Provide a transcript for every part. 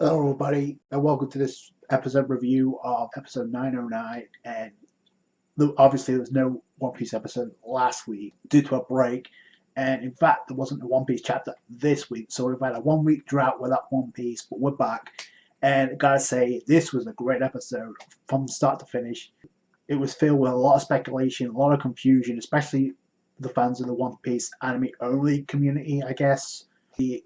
Hello everybody and welcome to this episode review of episode 909, and obviously there was no One Piece episode last week due to a break, and in fact there wasn't a One Piece chapter this week, so we've had a 1 week drought without One Piece, but we're back, and I gotta say this was a great episode from start to finish. It was filled with a lot of speculation, a lot of confusion, especially the fans of the One Piece anime only community, I guess. The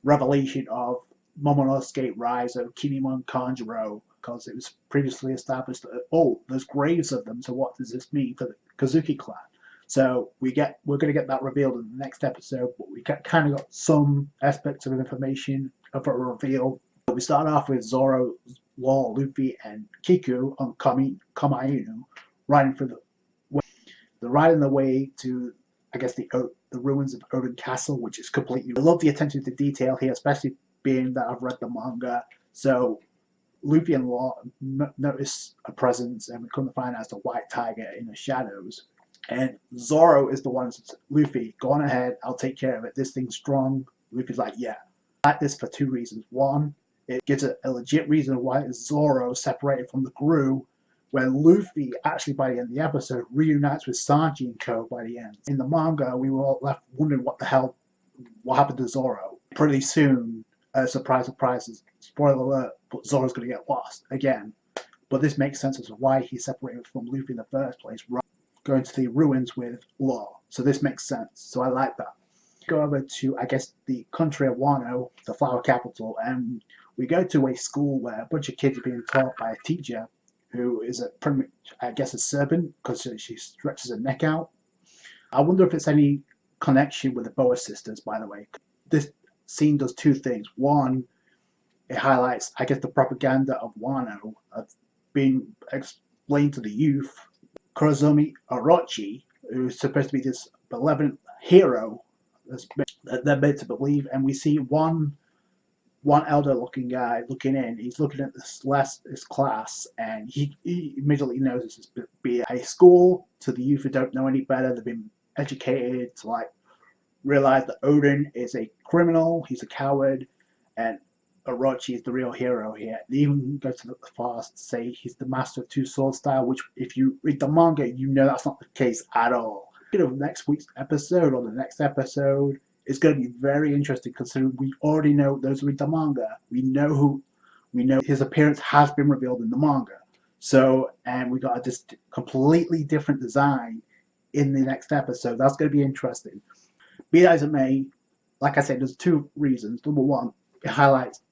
revelation of Momonosuke rise of Kinemon Kanjuro, because it was previously established that, oh, there's graves of them, so what does this mean for the Kozuki clan? So we're going to get that revealed in the next episode, but we kind of got some aspects of information of a reveal. We start off with Zoro, Law, Luffy, and Kiku on Kamainu riding for they're riding their way to, I guess, the ruins of Odin Castle, which is completely. I love the attention to detail here, especially being that I've read the manga. So Luffy and Law notice a presence, and we come to find out it's a white tiger in the shadows. And Zoro is the one that says, Luffy, go on ahead, I'll take care of it. This thing's strong. Luffy's like, yeah. I like this for two reasons. One, it gives a legit reason why Zoro separated from the crew, when Luffy actually by the end of the episode reunites with Sanji and co by the end. In the manga, we were all left wondering what happened to Zoro. Pretty soon, surprise, spoiler alert, but Zoro's going to get lost again. But this makes sense as to why he separated from Luffy in the first place, going to the ruins with Law. So this makes sense. So I like that. Go over to, I guess, the country of Wano, the flower capital, and we go to a school where a bunch of kids are being taught by a teacher who is pretty much, I guess, a serpent, because she stretches her neck out. I wonder if it's any connection with the Boa sisters, by the way. This scene does two things. One, it highlights, I guess, the propaganda of Wano being explained to the youth. Kurozumi Orochi, who's supposed to be this benevolent hero that they're meant to believe, and we see one elder-looking guy looking in. He's looking at this class, and he immediately knows this is be a school to the youth who don't know any better. They've been educated to realize that Odin is a criminal, he's a coward, and Orochi is the real hero here. They even go to the far as to say he's the master of two sword style, which if you read the manga, you know that's not the case at all. Next week's episode or the next episode, it's going to be very interesting, considering we already know, those who read the manga, we know his appearance has been revealed in the manga. So, and we got a just completely different design in the next episode. That's going to be interesting. Be that as it may, like I said, there's two reasons. Number one, it highlights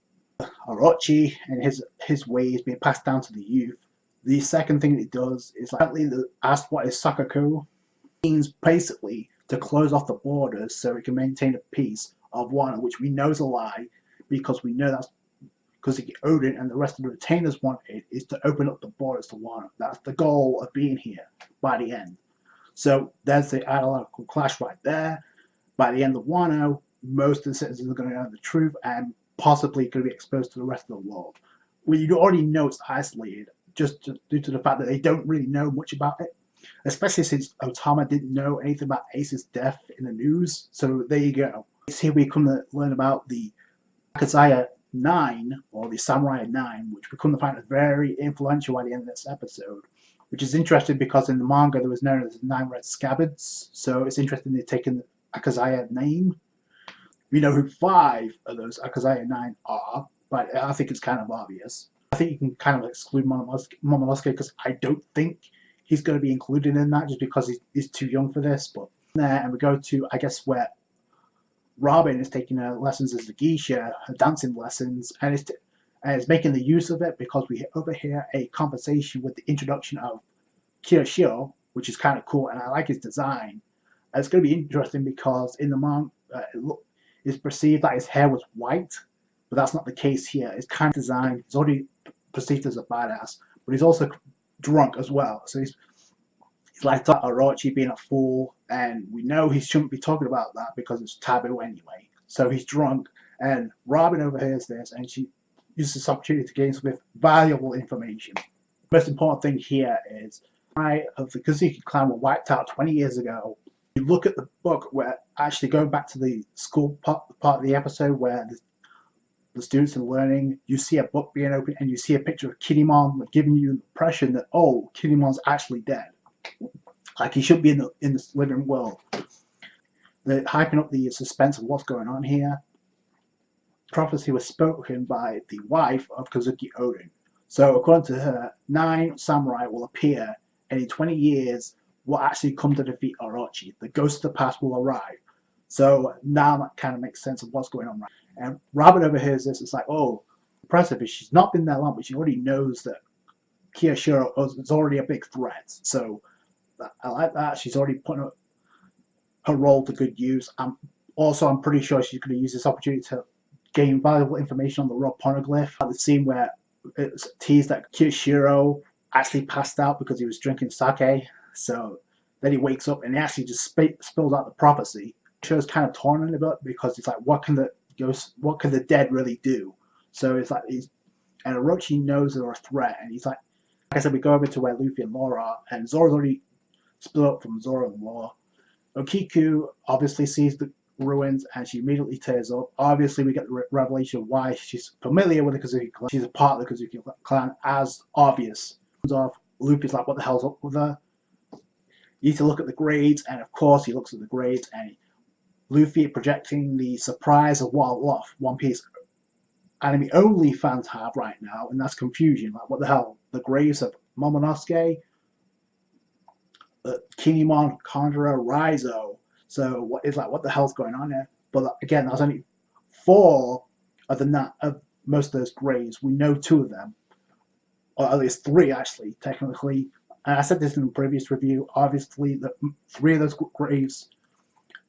Orochi and his ways being passed down to the youth. The second thing it does is ask what is Sakaku, means basically to close off the borders so it can maintain a peace of Wano, which we know is a lie, because we know that's because Odin and the rest of the retainers wanted is to open up the borders to Wano. That's the goal of being here by the end. So there's the ideological clash right there. By the end of Wano, most of the citizens are going to know the truth and possibly going to be exposed to the rest of the world. Well, you already know it's isolated, just due to the fact that they don't really know much about it. Especially since Otama didn't know anything about Ace's death in the news. So there you go. Here we come to learn about the Akazaya 9, or the Samurai 9, which we come to find is very influential by the end of this episode. Which is interesting because in the manga there was known as the 9 Red Scabbards. So it's interesting they've taken the Akazaya name. We know who 5 of those Akazaya 9 are, but I think it's kind of obvious. I think you can kind of exclude Momonosuke because I don't think he's going to be included in that just because he's too young for this. But there, and we go to, I guess, where Robin is taking her lessons as a geisha, her dancing lessons, and it's making the use of it because we overhear a conversation with the introduction of Kiyoshio, which is kind of cool, and I like his design. And it's going to be interesting because in the manga, it's perceived that his hair was white, but that's not the case here. It's kind of designed. He's already perceived as a badass, but he's also drunk as well. So he's like Orochi being a fool, and we know he shouldn't be talking about that because it's taboo anyway. So he's drunk, and Robin overhears this, and she uses this opportunity to gain some valuable information. The most important thing here is the Kozuki clan were wiped out 20 years ago. You look at the book where actually going back to the school part of the episode where the students are learning, you see a book being opened and you see a picture of Kinemon, giving you the impression that, oh, Kinemon's actually dead. Like he should be in the living world. They're hyping up the suspense of what's going on here. Prophecy was spoken by the wife of Kozuki Odin. So according to her, 9 samurai will appear, and in 20 years will actually come to defeat Orochi. The ghost of the past will arrive. So now that kind of makes sense of what's going on, right? And Robin overhears this. It's like, oh, impressive. She's not been there long, but she already knows that Kiyoshiro is already a big threat. So I like that. She's already putting her role to good use. I'm pretty sure she's going to use this opportunity to gain valuable information on the raw poneglyph. At the scene where it's teased that Kiyoshiro actually passed out because he was drinking sake. So then he wakes up and he actually just spills out the prophecy. Show's kind of torn a little bit because it's like, what can the dead really do? So it's like and Orochi knows they're a threat, and he's like I said, we go over to where Luffy and Law are, and Zoro's already split up from Zoro and Law. Okiku obviously sees the ruins and she immediately tears up. Obviously, we get the revelation of why she's familiar with the Kozuki clan. She's a part of the Kozuki clan, as obvious. Luffy's like, what the hell's up with her? You need to look at the grades, and of course, he looks at the grades, and Luffy projecting the surprise of what One Piece anime only fans have right now, and that's confusion. Like, what the hell? The graves of Momonosuke, Kinemon, Conjurer, Raizo. So what the hell's going on here? But again, there's only 4 of most of those graves. We know 2 of them, or at least 3 actually, technically. And I said this in the previous review. Obviously, the 3 of those graves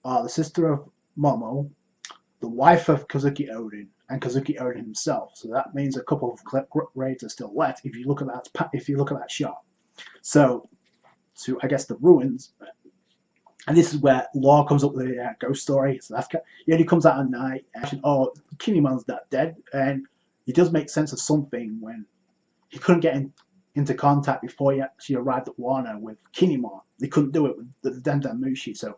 are the sister of Momo, the wife of Kozuki Odin, and Kozuki Odin himself. So that means a couple of graves are still left if you look at that shot. So I guess the ruins, and this is where Law comes up with the ghost story. So he only comes out at night, and oh, Kinemon's not dead, and he does make sense of something when he couldn't get into contact before he actually arrived at Wano with Kinemon. They couldn't do it with the Denden Mushi. So,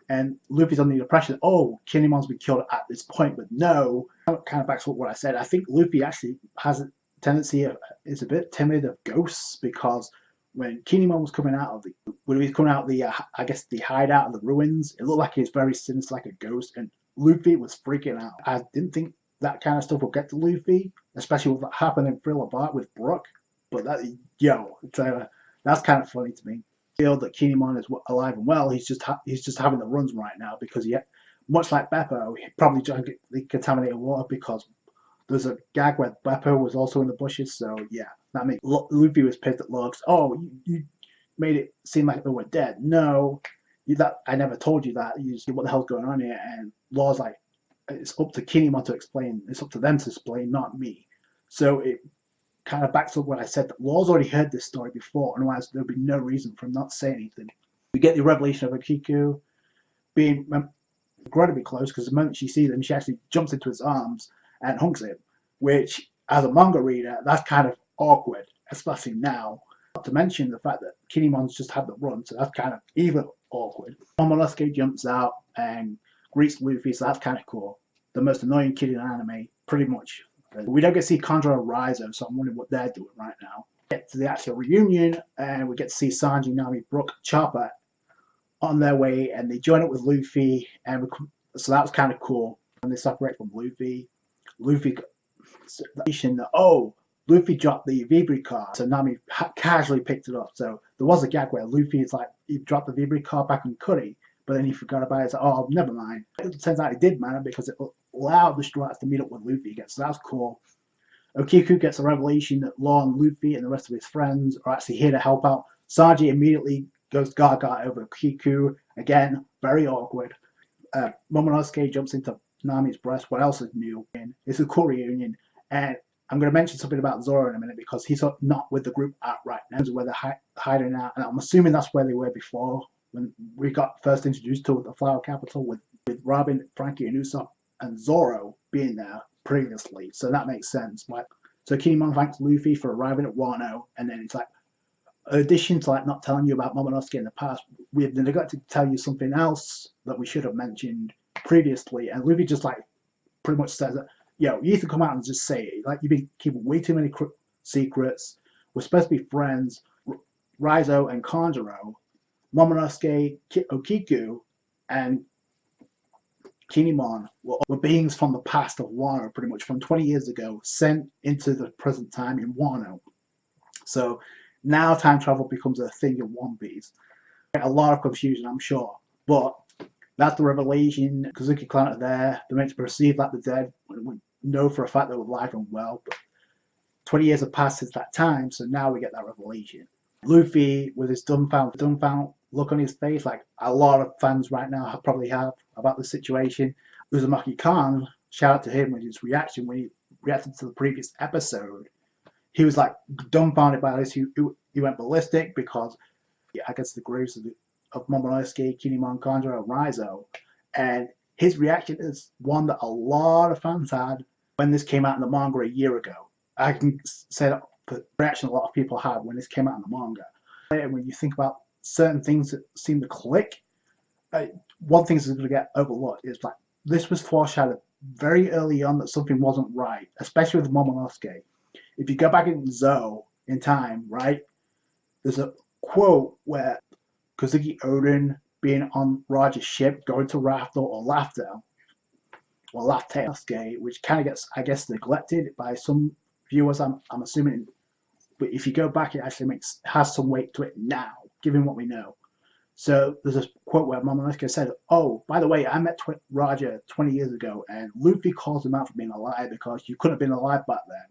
and Luffy's under the impression, oh, Kinemon's been killed at this point, but no. Kind of backs up what I said. I think Luffy actually has a tendency is a bit timid of ghosts, because when Kinemon was coming out of I guess the hideout of the ruins, it looked like he was very sinister, like a ghost, and Luffy was freaking out. I didn't think that kind of stuff would get to Luffy, especially with what happened in Thriller Bark with Brook. But that's kind of funny to me. I feel that Kinemon is alive and well. He's just having the runs right now because much like Beppo, he probably drank the contaminated water, because there's a gag where Beppo was also in the bushes. So yeah, that makes Luffy was pissed at Logs. Oh, you made it seem like they were dead. No, I never told you that. You just, what the hell's going on here? And Law's like, it's up to Kinemon to explain. It's up to them to explain, not me. So it kind of backs up what I said, that Law's already heard this story before, otherwise there'd be no reason for him not to say anything. We get the revelation of Okiku being incredibly close, because the moment she sees him, she actually jumps into his arms and hugs him, which, as a manga reader, that's kind of awkward, especially now. Not to mention the fact that Kinemon's just had the run, so that's kind of even awkward. Momonosuke jumps out and greets Luffy, so that's kind of cool. The most annoying kid in anime, pretty much. We don't get to see Conjurer or Raizo, so I'm wondering what they're doing right now. Get to the actual reunion, and we get to see Sanji, Nami, Brook, Chopper on their way, and they join up with Luffy, and so that was kind of cool. And they separate from Luffy. Luffy dropped the Vibri card, so Nami casually picked it up. So there was a gag where Luffy is like, he dropped the Vibri card back in Curry, but then he forgot about it. It's like, oh, never mind. It turns out it did matter, because it allowed the Straw Hats to meet up with Luffy again, so that's cool. Okiku gets a revelation that Law and Luffy and the rest of his friends are actually here to help out. Sanji immediately goes gaga over Okiku. Again, very awkward. Momonosuke jumps into Nami's breast. What else is new? It's a cool reunion, and I'm going to mention something about Zoro in a minute, because he's not with the group right now, where they're hiding out, and I'm assuming that's where they were before, when we got first introduced to the Flower Capital, with Robin, Frankie, and Usopp, and Zoro being there previously. So that makes sense. So Kinemon thanks Luffy for arriving at Wano, and then it's like, in addition to like not telling you about Momonosuke in the past, we've neglected to tell you something else that we should have mentioned previously. And Luffy just like pretty much says that, you need to come out and just say it. Like, you've been keeping way too many secrets. We're supposed to be friends. Raizo and Kanjuro, Momonosuke, Okiku, and Kinemon were beings from the past of Wano, pretty much from 20 years ago, sent into the present time in Wano. So now time travel becomes a thing in One Piece. A lot of confusion, I'm sure, but that's the revelation. Kozuki clan are there. They're meant to perceive like the dead. We know for a fact they were alive and well, but 20 years have passed since that time, so now we get that revelation. Luffy, with his dumbfounded look on his face, like a lot of fans right now probably have about the situation. Uzumaki Khan, shout out to him with his reaction when he reacted to the previous episode. He was like dumbfounded by this. He went ballistic because I guess the graves of Momonosuke, Kinemon, Kanjuro, and Raizo. And his reaction is one that a lot of fans had when this came out in the manga a year ago. I can say that the reaction a lot of people had when this came out in the manga. And when you think about certain things that seem to click, one thing that's going to get overlooked is like this was foreshadowed very early on that something wasn't right, especially with Momonosuke. If you go back in Zou in time, right, there's a quote where Kozuki Oden being on Roger's ship going to Raftel or Laftel, which kind of gets, I guess, neglected by some viewers, I'm assuming. But if you go back, it actually has some weight to it now, given what we know. So there's a quote where Momonosuke said, "Oh, by the way, I met Roger 20 years ago, and Luffy calls him out for being alive because you couldn't have been alive back then."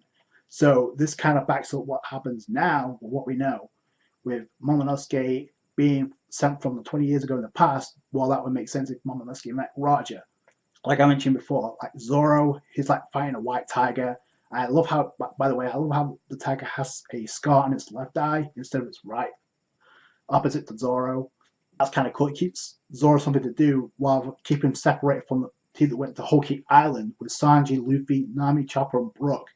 So this kind of backs up what happens now, or what we know, with Momonosuke being sent from the 20 years ago in the past. Well, that would make sense if Momonosuke met Roger. Like I mentioned before, like Zoro, he's like fighting a white tiger. I love how, by the way, I love how the tiger has a scar on its left eye instead of its right, opposite to Zoro. That's kind of cool. It keeps Zoro something to do while keeping him separated from the team that went to Whole Cake Island with Sanji, Luffy, Nami, Chopper, and Brook.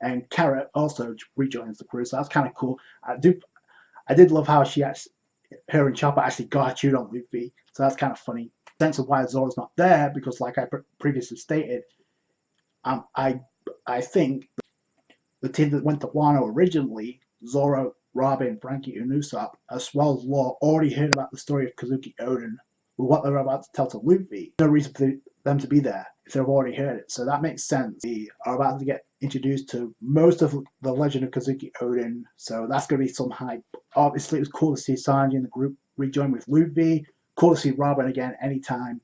And Carrot also rejoins the crew, so that's kind of cool. I did love how her and Chopper actually got a tune on Luffy, so that's kind of funny. Sense of why Zoro's not there, because like I previously stated, I think the team that went to Wano originally, Zoro, Robin, Frankie, and Usopp, as well as Law, already heard about the story of Kozuki Oden with what they're about to tell to Luffy. No reason for them to be there if they've already heard it, so that makes sense. They are about to get introduced to most of the legend of Kozuki Oden, so that's going to be some hype. Obviously, it was cool to see Sanji and the group rejoin with Luffy. Cool to see Robin again anytime,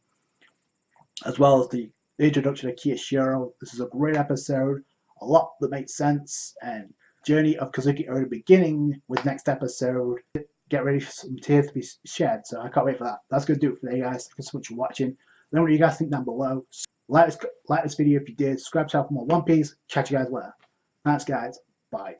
as well as the introduction of Kiyashiro. This is a great episode, a lot that makes sense, and journey of Kozuki Oden beginning with next episode. Get ready for some tears to be shed, so I can't wait for that. That's going to do it for today, guys. Thank you so much for watching. Let me know what you guys think down below. Like this video if you did. Subscribe to the channel for more One Piece. Catch you guys later. Thanks, guys. Bye.